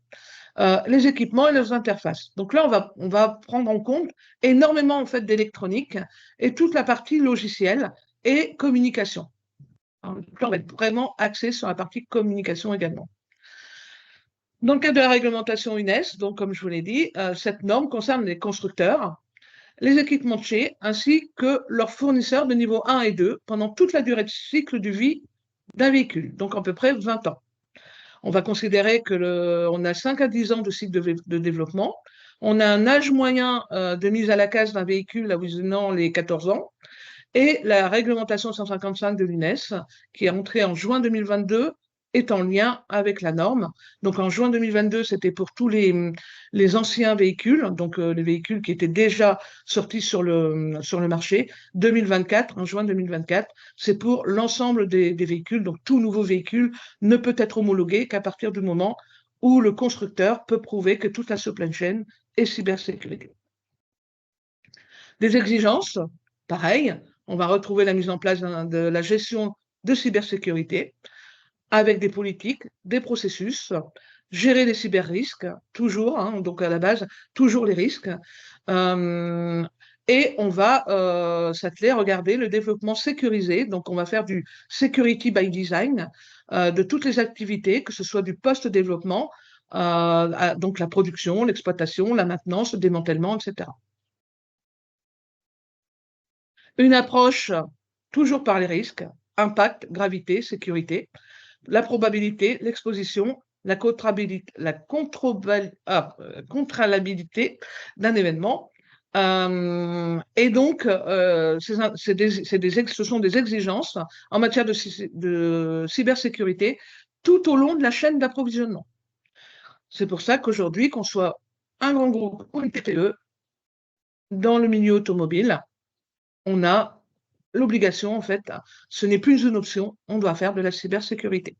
les équipements et leurs interfaces. Donc là, on va prendre en compte énormément en fait d'électronique et toute la partie logicielle et communication. Alors, là, on va être vraiment axé sur la partie communication également. Dans le cadre de la réglementation UNES, donc comme je vous l'ai dit, cette norme concerne les constructeurs, les équipementiers ainsi que leurs fournisseurs de niveau 1 et 2 pendant toute la durée de cycle de vie d'un véhicule, donc à peu près 20 ans. On va considérer qu'on a 5 à 10 ans de cycle de développement. On a un âge moyen de mise à la case d'un véhicule avoisinant les 14 ans. Et la réglementation 155 de l'UNES, qui est entrée en juin 2022, est en lien avec la norme. Donc en juin 2022, c'était pour tous les anciens véhicules, donc les véhicules qui étaient déjà sortis sur le marché. 2024, en juin 2024, c'est pour l'ensemble des véhicules. Donc tout nouveau véhicule ne peut être homologué qu'à partir du moment où le constructeur peut prouver que toute la supply chain et cybersécurité. Des exigences, pareil, on va retrouver la mise en place de la gestion de cybersécurité avec des politiques, des processus, gérer les cyber-risques, toujours, hein, donc à la base, toujours les risques. Et on va s'atteler à regarder le développement sécurisé. Donc, on va faire du security by design de toutes les activités, que ce soit du post-développement, donc la production, l'exploitation, la maintenance, le démantèlement, etc. Une approche toujours par les risques, impact, gravité, sécurité, la probabilité, l'exposition, la contrôlabilité d'un événement. Et donc, ce sont des exigences en matière de cybersécurité tout au long de la chaîne d'approvisionnement. C'est pour ça qu'aujourd'hui, qu'on soit un grand groupe ou une TPE, dans le milieu automobile, on a l'obligation, en fait, ce n'est plus une option, on doit faire de la cybersécurité.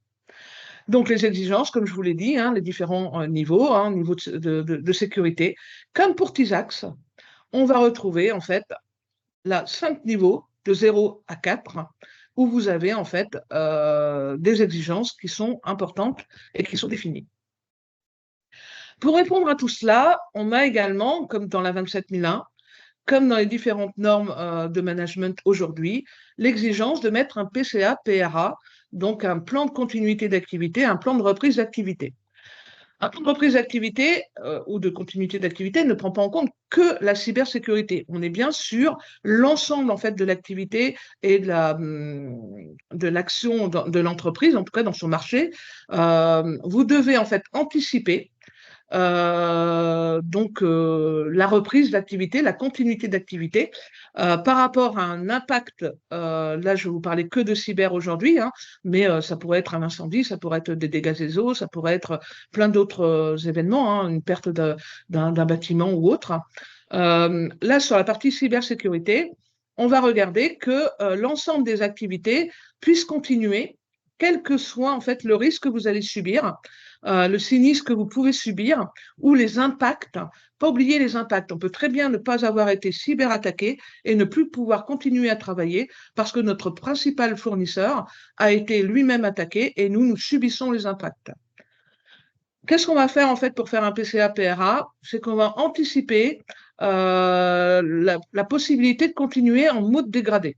Donc, les exigences, comme je vous l'ai dit, hein, les différents niveaux, hein, niveau de sécurité, comme pour TISAX, on va retrouver, en fait, là, 5 niveaux, de 0 à 4, où vous avez, en fait, des exigences qui sont importantes et qui sont définies. Pour répondre à tout cela, on a également, comme dans la 27001, comme dans les différentes normes de management aujourd'hui, l'exigence de mettre un PCA-PRA, donc un plan de continuité d'activité, un plan de reprise d'activité. Un plan de reprise d'activité ou de continuité d'activité ne prend pas en compte que la cybersécurité. On est bien sur l'ensemble en fait de l'activité et de l'action de l'entreprise, en tout cas dans son marché. Vous devez en fait anticiper donc la reprise d'activité, la continuité d'activité par rapport à un impact, là je vais vous parler que de cyber aujourd'hui, hein, mais ça pourrait être un incendie, ça pourrait être des dégâts des eaux, ça pourrait être plein d'autres événements, hein, une perte d'un bâtiment ou autre. Là sur la partie cybersécurité, on va regarder que l'ensemble des activités puissent continuer, quel que soit en fait le risque que vous allez subir, le sinistre que vous pouvez subir ou les impacts. Pas oublier les impacts. On peut très bien ne pas avoir été cyberattaqué et ne plus pouvoir continuer à travailler parce que notre principal fournisseur a été lui-même attaqué et nous subissons les impacts. Qu'est-ce qu'on va faire en fait pour faire un PCA-PRA? C'est qu'on va anticiper la possibilité de continuer en mode dégradé.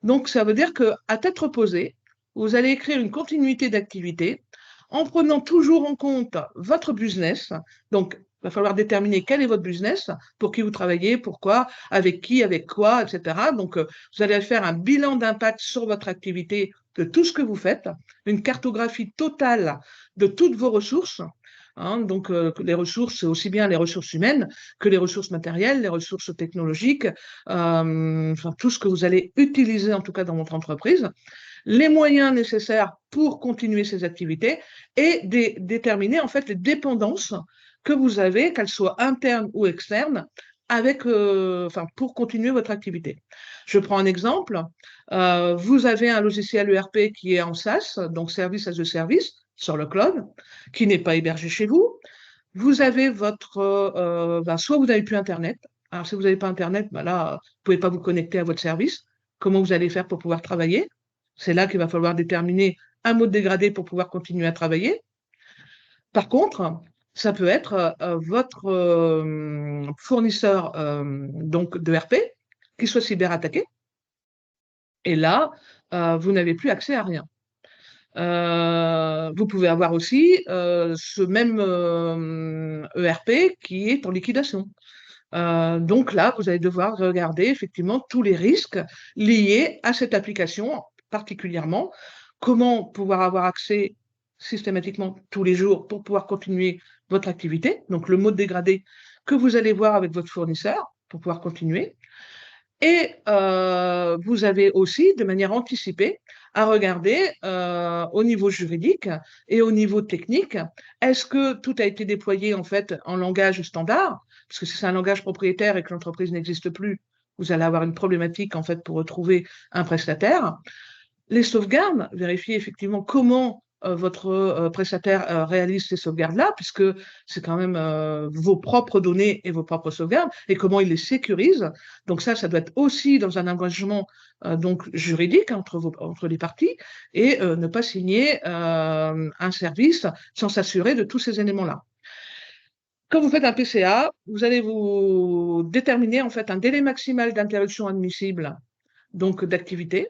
Donc, ça veut dire qu'à tête reposée, vous allez écrire une continuité d'activité en prenant toujours en compte votre business. Donc, il va falloir déterminer quel est votre business, pour qui vous travaillez, pourquoi, avec qui, avec quoi, etc. Donc, vous allez faire un bilan d'impact sur votre activité de tout ce que vous faites, une cartographie totale de toutes vos ressources. Hein, donc, les ressources, c'est aussi bien les ressources humaines que les ressources matérielles, les ressources technologiques, enfin, tout ce que vous allez utiliser en tout cas dans votre entreprise, les moyens nécessaires pour continuer ces activités et déterminer en fait les dépendances que vous avez, qu'elles soient internes ou externes, avec, enfin, pour continuer votre activité. Je prends un exemple. Vous avez un logiciel ERP qui est en SaaS, donc Service as a Service, sur le cloud, qui n'est pas hébergé chez vous. Vous avez soit vous n'avez plus Internet. Alors, si vous n'avez pas Internet, là, vous ne pouvez pas vous connecter à votre service. Comment vous allez faire pour pouvoir travailler? C'est là qu'il va falloir déterminer un mode dégradé pour pouvoir continuer à travailler. Par contre, ça peut être votre fournisseur donc de RP qui soit cyberattaqué. Et là, vous n'avez plus accès à rien. Vous pouvez avoir aussi ce même ERP qui est en liquidation. Donc là, vous allez devoir regarder effectivement tous les risques liés à cette application particulièrement, comment pouvoir avoir accès systématiquement tous les jours pour pouvoir continuer votre activité, donc le mode dégradé que vous allez voir avec votre fournisseur pour pouvoir continuer. Et vous avez aussi, de manière anticipée, à regarder au niveau juridique et au niveau technique, est-ce que tout a été déployé en fait en langage standard? Parce que si c'est un langage propriétaire et que l'entreprise n'existe plus, vous allez avoir une problématique en fait pour retrouver un prestataire. Les sauvegardes, vérifier effectivement comment votre prestataire réalise ces sauvegardes-là, puisque c'est quand même vos propres données et vos propres sauvegardes, et comment il les sécurise. Donc ça doit être aussi dans un engagement donc juridique entre les parties, et ne pas signer un service sans s'assurer de tous ces éléments-là. Quand vous faites un PCA, vous allez vous déterminer en fait un délai maximal d'interruption admissible donc d'activité,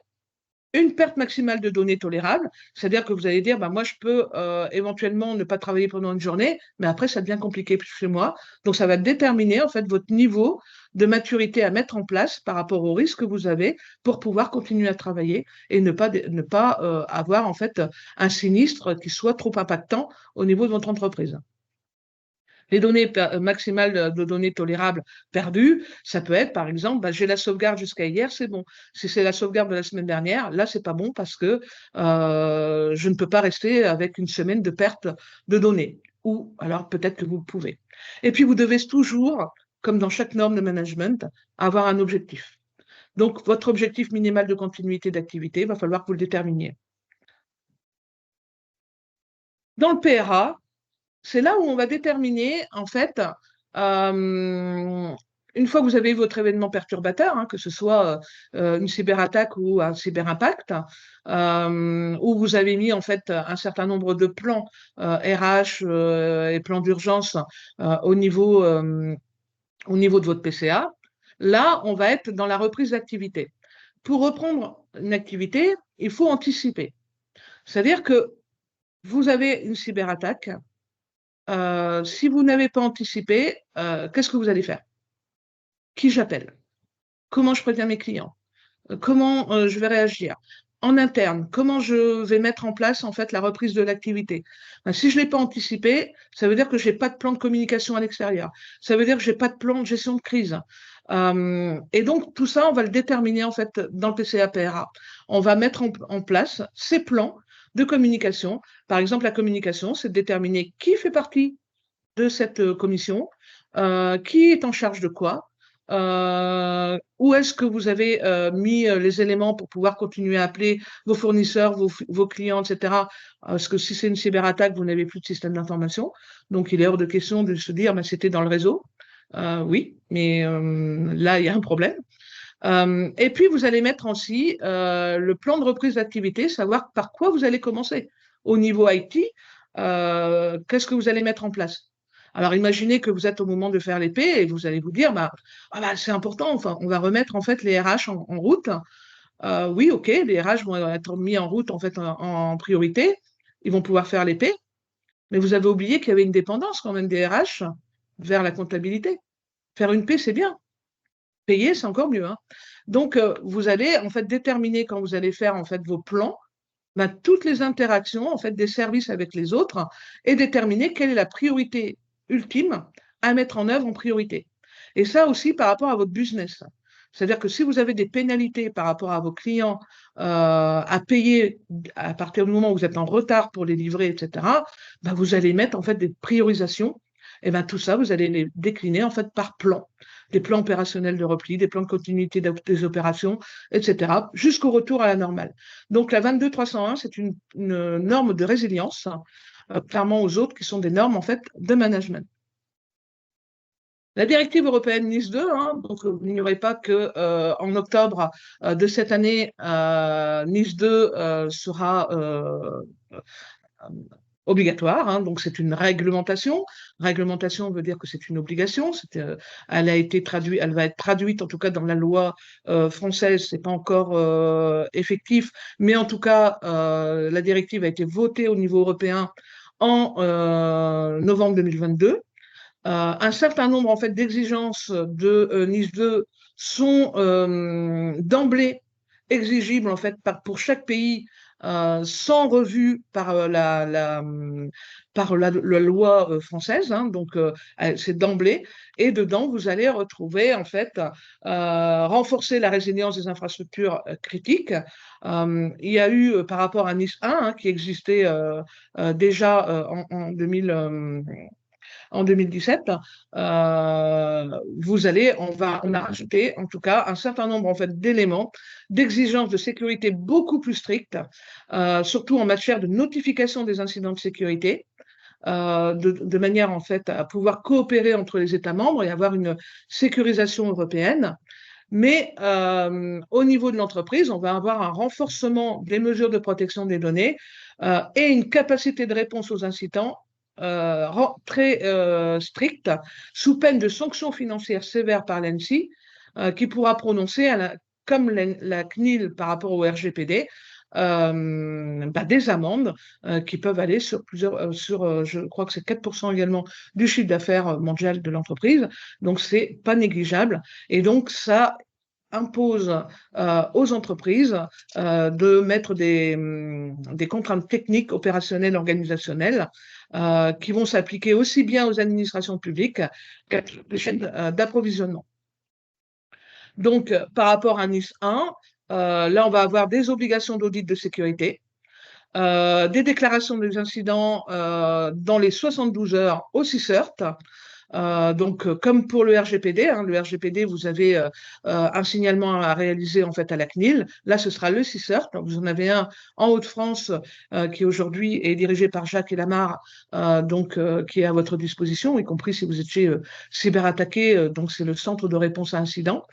une perte maximale de données tolérable, c'est-à-dire que vous allez dire, bah, moi, je peux éventuellement ne pas travailler pendant une journée, mais après, ça devient compliqué chez moi. Donc, ça va déterminer en fait votre niveau de maturité à mettre en place par rapport au risque que vous avez pour pouvoir continuer à travailler et ne pas avoir en fait un sinistre qui soit trop impactant au niveau de votre entreprise. Les données maximales de données tolérables perdues, ça peut être, par exemple, bah, j'ai la sauvegarde jusqu'à hier, c'est bon. Si c'est la sauvegarde de la semaine dernière, là, c'est pas bon parce que je ne peux pas rester avec une semaine de perte de données. Ou alors peut-être que vous pouvez. Et puis, vous devez toujours, comme dans chaque norme de management, avoir un objectif. Donc, votre objectif minimal de continuité d'activité, il va falloir que vous le déterminiez. Dans le PRA, c'est là où on va déterminer, en fait, une fois que vous avez eu votre événement perturbateur, hein, que ce soit une cyberattaque ou un cyberimpact, où vous avez mis en fait un certain nombre de plans RH et plans d'urgence au niveau de votre PCA, là, on va être dans la reprise d'activité. Pour reprendre une activité, il faut anticiper. C'est-à-dire que vous avez une cyberattaque, si vous n'avez pas anticipé, qu'est-ce que vous allez faire? Qui j'appelle? Comment je préviens mes clients? Comment je vais réagir? En interne, comment je vais mettre en place en fait la reprise de l'activité? Ben, si je ne l'ai pas anticipé, ça veut dire que je n'ai pas de plan de communication à l'extérieur. Ça veut dire que je n'ai pas de plan de gestion de crise. Et donc, tout ça, on va le déterminer en fait dans le PCA-PRA. On va mettre en place ces plans de communication. Par exemple, la communication, c'est de déterminer qui fait partie de cette commission, qui est en charge de quoi, où est-ce que vous avez mis les éléments pour pouvoir continuer à appeler vos fournisseurs, vos clients, etc. Parce que si c'est une cyberattaque, vous n'avez plus de système d'information. Donc, il est hors de question de se dire, ben, c'était dans le réseau. Oui, mais là, il y a un problème. Et puis, vous allez mettre aussi le plan de reprise d'activité, savoir par quoi vous allez commencer. Au niveau IT, qu'est-ce que vous allez mettre en place? Alors, imaginez que vous êtes au moment de faire l'épée et vous allez vous dire, bah, ah bah, c'est important, enfin, on va remettre en fait les RH en route. Oui, ok, les RH vont être mis en route en fait en priorité. Ils vont pouvoir faire l'épée, mais vous avez oublié qu'il y avait une dépendance quand même des RH vers la comptabilité. Faire une paix, c'est bien. Payer, c'est encore mieux, hein. Donc, vous allez en fait déterminer quand vous allez faire en fait vos plans, ben, toutes les interactions en fait des services avec les autres et déterminer quelle est la priorité ultime à mettre en œuvre en priorité. Et ça aussi par rapport à votre business. C'est-à-dire que si vous avez des pénalités par rapport à vos clients à payer à partir du moment où vous êtes en retard pour les livrer, etc., ben vous allez mettre en fait des priorisations. Et ben tout ça, vous allez les décliner en fait par plan, des plans opérationnels de repli, des plans de continuité des opérations, etc., jusqu'au retour à la normale. Donc la 22301, c'est une norme de résilience, clairement aux autres qui sont des normes en fait de management. La directive européenne NIS2, hein, donc vous n'ignorez pas que en octobre de cette année, NIS2 sera obligatoire, hein, donc c'est une réglementation. Réglementation veut dire que c'est une obligation. Elle a été traduite, elle va être traduite en tout cas dans la loi française. C'est pas encore effectif, mais en tout cas la directive a été votée au niveau européen en novembre 2022. Un certain nombre en fait d'exigences de NIS2 sont d'emblée exigibles en fait pour chaque pays sans revue par la loi française, hein, donc c'est d'emblée. Et dedans, vous allez retrouver en fait renforcer la résilience des infrastructures critiques. Il y a eu par rapport à NIS 1 hein, qui existait déjà en 2000. en 2017, on a rajouté en tout cas un certain nombre en fait, d'éléments, d'exigences de sécurité beaucoup plus strictes, surtout en matière de notification des incidents de sécurité. De manière en fait à pouvoir coopérer entre les États membres et avoir une sécurisation européenne. Mais au niveau de l'entreprise, on va avoir un renforcement des mesures de protection des données et une capacité de réponse aux incidents très stricte, sous peine de sanctions financières sévères par l'ANSSI, qui pourra prononcer, comme la CNIL par rapport au RGPD, des amendes qui peuvent aller sur je crois que c'est 4% également du chiffre d'affaires mondial de l'entreprise. Donc, c'est pas négligeable. Et donc, ça impose aux entreprises de mettre des contraintes techniques, opérationnelles, organisationnelles qui vont s'appliquer aussi bien aux administrations publiques qu'à les chaînes d'approvisionnement. Donc, par rapport à NIS 1, là, on va avoir des obligations d'audit de sécurité, des déclarations des incidents dans les 72 heures au CICERT. Donc, comme pour le RGPD, le RGPD, vous avez un signalement à réaliser en fait à la CNIL. Là, ce sera le CICERT. Vous en avez un en Hauts-de-France qui aujourd'hui est dirigé par Jacques Elamar, qui est à votre disposition, y compris si vous étiez cyberattaqué. Donc, c'est le centre de réponse à incidents.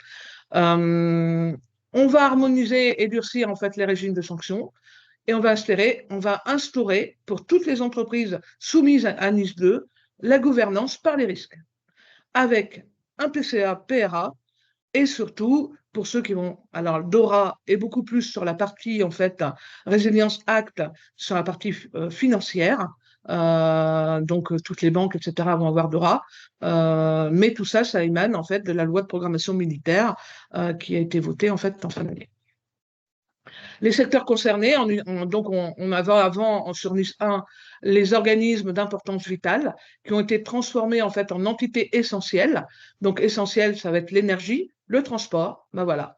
On va harmoniser et durcir en fait les régimes de sanctions. Et on va instaurer pour toutes les entreprises soumises à NIS 2 la gouvernance par les risques, avec un PCA, PRA, et surtout, pour ceux qui vont, alors DORA est beaucoup plus sur la partie, en fait, Resilience Act, sur la partie financière, donc toutes les banques, etc., vont avoir DORA, mais tout ça, ça émane, en fait, de la loi de programmation militaire qui a été votée, en fait, en fin d'année. Les secteurs concernés, donc on avait avant sur NIS 1 les organismes d'importance vitale qui ont été transformés en fait en entités essentielles. Donc essentielles, ça va être l'énergie, le transport, ben voilà.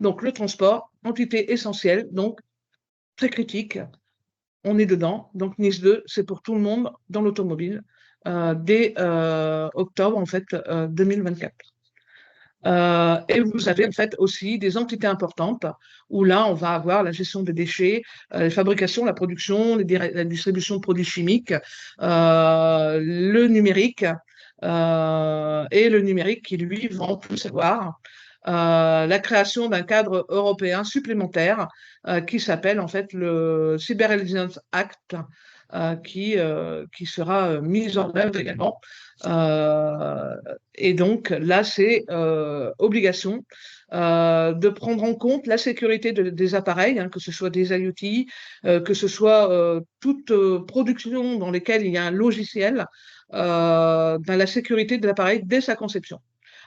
Donc le transport, entité essentielle, donc très critique, on est dedans. Donc NIS 2, c'est pour tout le monde dans l'automobile dès octobre en fait 2024. Et vous avez en fait aussi des entités importantes où là, on va avoir la gestion des déchets, la fabrication, la production, la distribution de produits chimiques, le numérique, et le numérique qui, lui, va en plus avoir la création d'un cadre européen supplémentaire qui s'appelle en fait le Cyber Resilience Act, qui sera mis en œuvre également. Et donc là, c'est obligation de prendre en compte la sécurité des appareils, que ce soit des IoT, que ce soit toute production dans laquelle il y a un logiciel, la sécurité de l'appareil dès sa conception,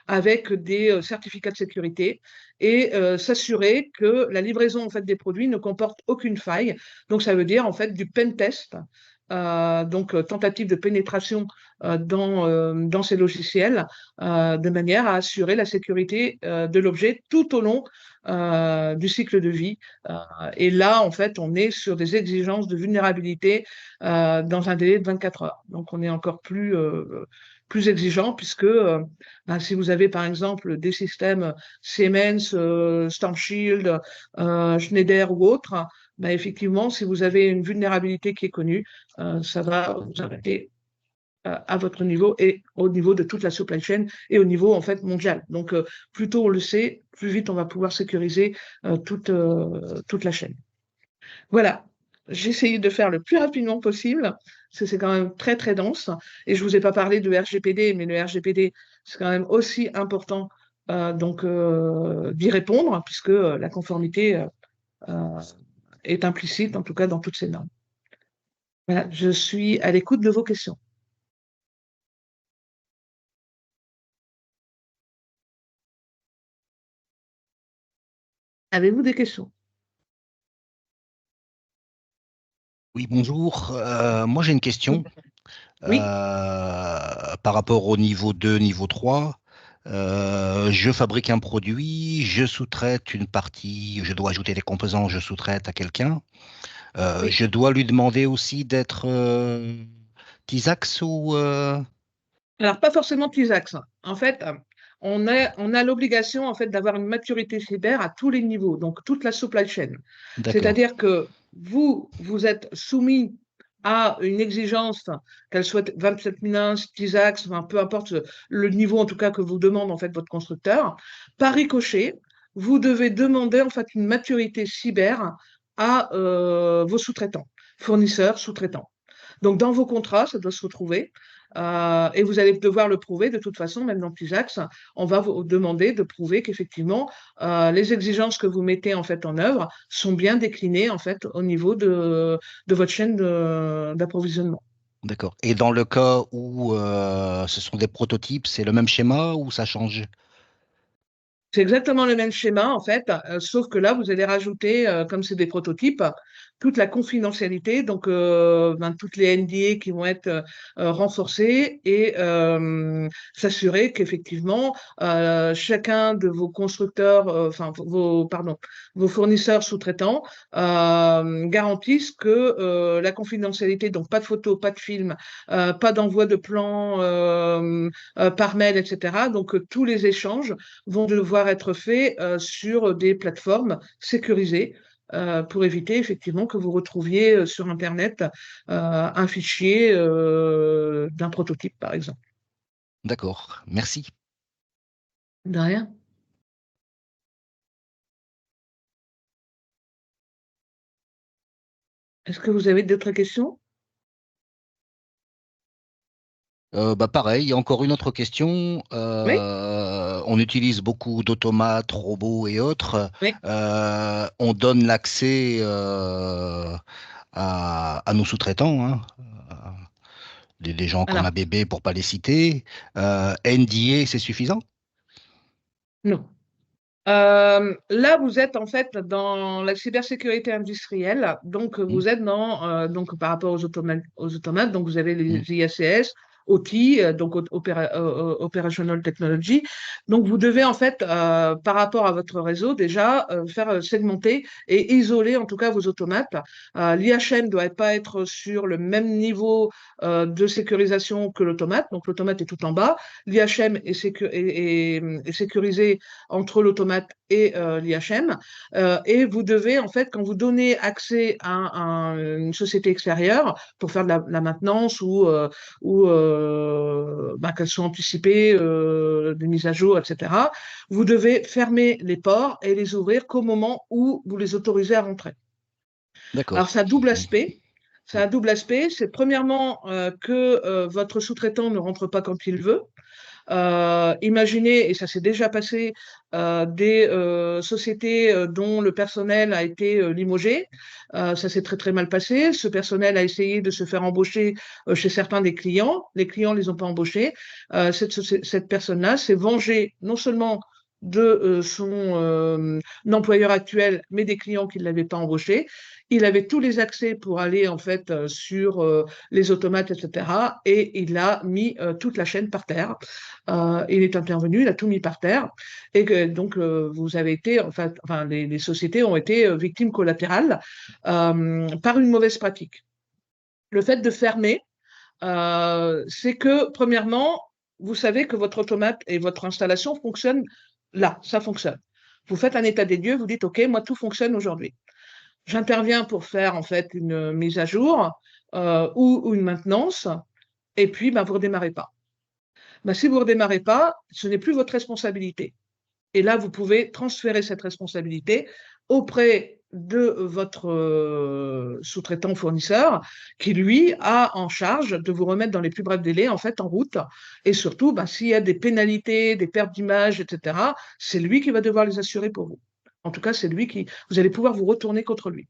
avec des certificats de sécurité et s'assurer que la livraison en fait, des produits ne comporte aucune faille. Donc, ça veut dire en fait du pen test, tentative de pénétration dans ces logiciels, de manière à assurer la sécurité de l'objet tout au long du cycle de vie. Et là, en fait, on est sur des exigences de vulnérabilité dans un délai de 24 heures. Donc, on est encore plus exigeant puisque si vous avez par exemple des systèmes Siemens, Storm Shield, Schneider ou autres, effectivement, si vous avez une vulnérabilité qui est connue, ça va vous arrêter à votre niveau et au niveau de toute la supply chain et au niveau en fait mondial. Donc, plus tôt on le sait, plus vite on va pouvoir sécuriser toute la chaîne. Voilà. J'ai essayé de faire le plus rapidement possible, parce que c'est quand même très, très dense. Et je ne vous ai pas parlé de RGPD, mais le RGPD, c'est quand même aussi important d'y répondre, puisque la conformité est implicite, en tout cas dans toutes ces normes. Voilà, je suis à l'écoute de vos questions. Avez-vous des questions? Oui, bonjour. Moi, j'ai une question. Oui. Par rapport au niveau 2, niveau 3. Je fabrique un produit, je sous-traite une partie, je dois ajouter des composants, je sous-traite à quelqu'un. Oui. Je dois lui demander aussi d'être TISAX ou Alors, pas forcément TISAX. En fait, on a l'obligation en fait, d'avoir une maturité cyber à tous les niveaux, donc toute la supply chain. D'accord, C'est-à-dire que vous êtes soumis à une exigence, qu'elle soit 27001, TISAX, enfin, peu importe le niveau en tout cas que vous demande en fait votre constructeur. Par ricochet, vous devez demander en fait une maturité cyber à vos sous-traitants, fournisseurs, sous-traitants. Donc, dans vos contrats, ça doit se retrouver. Et vous allez devoir le prouver de toute façon, même dans TISAX, on va vous demander de prouver qu'effectivement, les exigences que vous mettez en fait en œuvre sont bien déclinées en fait au niveau de votre chaîne d'approvisionnement. d'accord. Et dans le cas où ce sont des prototypes, c'est le même schéma ou ça change? C'est exactement le même schéma, en fait, sauf que là, vous allez rajouter, comme c'est des prototypes, toute la confidentialité, donc toutes les NDA qui vont être renforcées et s'assurer qu'effectivement, chacun de vos constructeurs, vos fournisseurs sous-traitants garantissent que la confidentialité, donc pas de photos, pas de films, pas d'envoi de plans par mail, etc. Donc, tous les échanges vont devoir être faits sur des plateformes sécurisées pour éviter effectivement que vous retrouviez sur Internet un fichier d'un prototype, par exemple. D'accord, merci. De rien. Est-ce que vous avez d'autres questions? Bah pareil, il y a encore une autre question. Oui, On utilise beaucoup d'automates, robots et autres. oui. On donne l'accès à nos sous-traitants, hein, des gens comme Alors, ABB pour pas les citer. NDA, c'est suffisant? non. Là, vous êtes en fait dans la cybersécurité industrielle, donc Hmm, vous êtes donc par rapport aux automates, donc vous avez hmm. les IACS, OT, donc Operational Technology. Donc vous devez en fait, par rapport à votre réseau, déjà faire segmenter et isoler en tout cas vos automates. L'IHM doit pas être sur le même niveau de sécurisation que l'automate, donc l'automate est tout en bas. L'IHM est sécurisé entre l'automate et l'IHM. Et vous devez, en fait, quand vous donnez accès à une société extérieure pour faire de la maintenance ou qu'elles soient anticipées, des mises à jour, etc., vous devez fermer les ports et les ouvrir qu'au moment où vous les autorisez à rentrer. Alors, D'accord. ça a double Hmm, aspect. Ça hmm. a un double aspect. C'est premièrement que votre sous-traitant ne rentre pas quand il veut. Imaginez, et ça s'est déjà passé, des sociétés dont le personnel a été limogé. Ça s'est très très mal passé. Ce personnel a essayé de se faire embaucher chez certains des clients. Les clients ne les ont pas embauchés. Cette personne-là s'est vengée non seulement de son employeur actuel, mais des clients qui ne l'avaient pas embauché. Il avait tous les accès pour aller en fait sur les automates, etc. Et il a mis toute la chaîne par terre. Il est intervenu, il a tout mis par terre, et que donc vous avez été, enfin les sociétés ont été victimes collatérales par une mauvaise pratique. Le fait de fermer, c'est que premièrement, vous savez que votre automate et votre installation fonctionnent là, ça fonctionne. Vous faites un état des lieux, vous dites OK, moi tout fonctionne aujourd'hui. J'interviens pour faire en fait une mise à jour ou une maintenance, et puis ben, vous ne redémarrez pas. Ben, si vous ne redémarrez pas, ce n'est plus votre responsabilité. Et là, vous pouvez transférer cette responsabilité auprès de votre sous-traitant fournisseur qui, lui, a en charge de vous remettre dans les plus brefs délais, en fait, en route. Et surtout, ben, s'il y a des pénalités, des pertes d'image, etc., c'est lui qui va devoir les assurer pour vous. En tout cas, c'est lui qui, vous allez pouvoir vous retourner contre lui.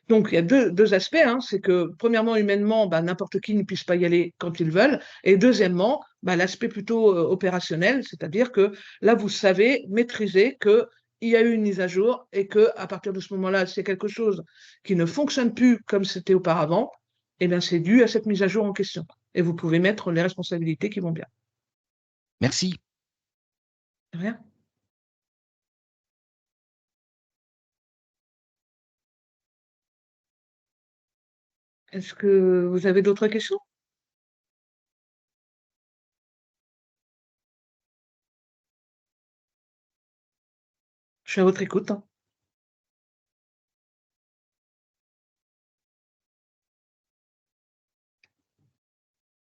Donc, il y a deux aspects. Hein. C'est que, premièrement, humainement, bah, n'importe qui ne puisse pas y aller quand ils veulent. Et deuxièmement, bah, l'aspect plutôt opérationnel, c'est-à-dire que là, vous savez maîtriser qu'il y a eu une mise à jour et qu'à partir de ce moment-là, c'est quelque chose qui ne fonctionne plus comme c'était auparavant, eh bien, c'est dû à cette mise à jour en question. Et vous pouvez mettre les responsabilités qui vont bien. Merci. Rien. Est-ce que vous avez d'autres questions? suis à votre écoute.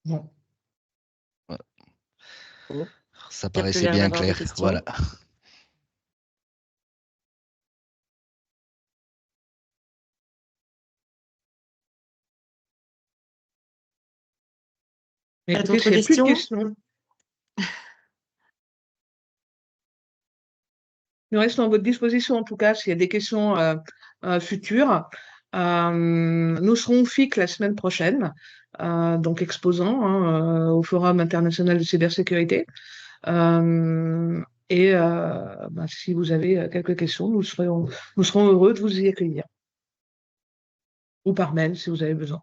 Bon. Bon. Ça Il n'y a plus paraissait l'air bien d'avoir de clair. questions. Voilà. Écoutez, D'autres s'il n'y a plus de questions? questions, nous restons à votre disposition, en tout cas, s'il y a des questions futures. Nous serons au FIC la semaine prochaine, donc exposants au Forum international de cybersécurité. Si vous avez quelques questions, nous serons heureux de vous y accueillir. Ou par mail, si vous avez besoin.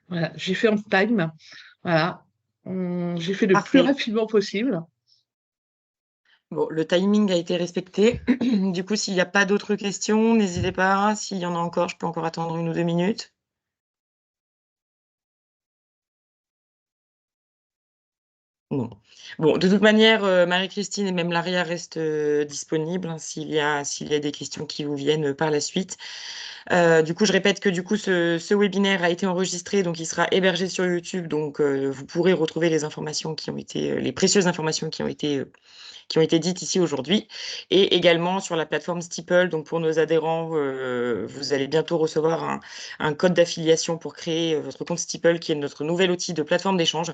Voilà, j'ai fait en time. Voilà. J'ai fait le plus Parfait. rapidement possible. Bon, le timing a été respecté. Du coup, s'il n'y a pas d'autres questions, n'hésitez pas. S'il y en a encore, je peux encore attendre 1 ou 2 minutes. Non. Bon, de toute manière, Marie-Christine et même Laria restent disponibles, hein, s'il y a des questions qui vous viennent par la suite. Du coup, je répète que ce webinaire a été enregistré, donc il sera hébergé sur YouTube. Donc, vous pourrez retrouver les informations qui ont été, les précieuses informations qui ont été dites ici aujourd'hui, et également sur la plateforme Steeple. Donc pour nos adhérents, vous allez bientôt recevoir un code d'affiliation pour créer votre compte Steeple, qui est notre nouvel outil de plateforme d'échange.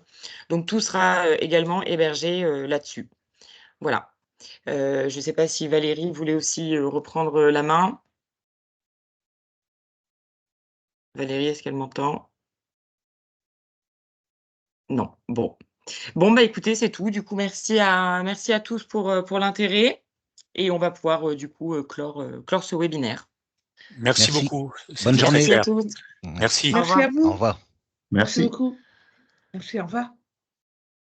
Donc tout sera également hébergé là-dessus. Voilà. Je ne sais pas si Valérie voulait aussi reprendre la main. Valérie, est-ce qu'elle m'entend? Non. Bon. Bon, bah écoutez, c'est tout. Du coup, merci à tous pour l'intérêt. Et on va pouvoir du coup clore ce webinaire. Merci Merci. beaucoup. Bonne C'était très journée. Merci à clair. tous. Merci. Au Merci revoir. à vous. Au revoir. Merci beaucoup. Merci, au revoir.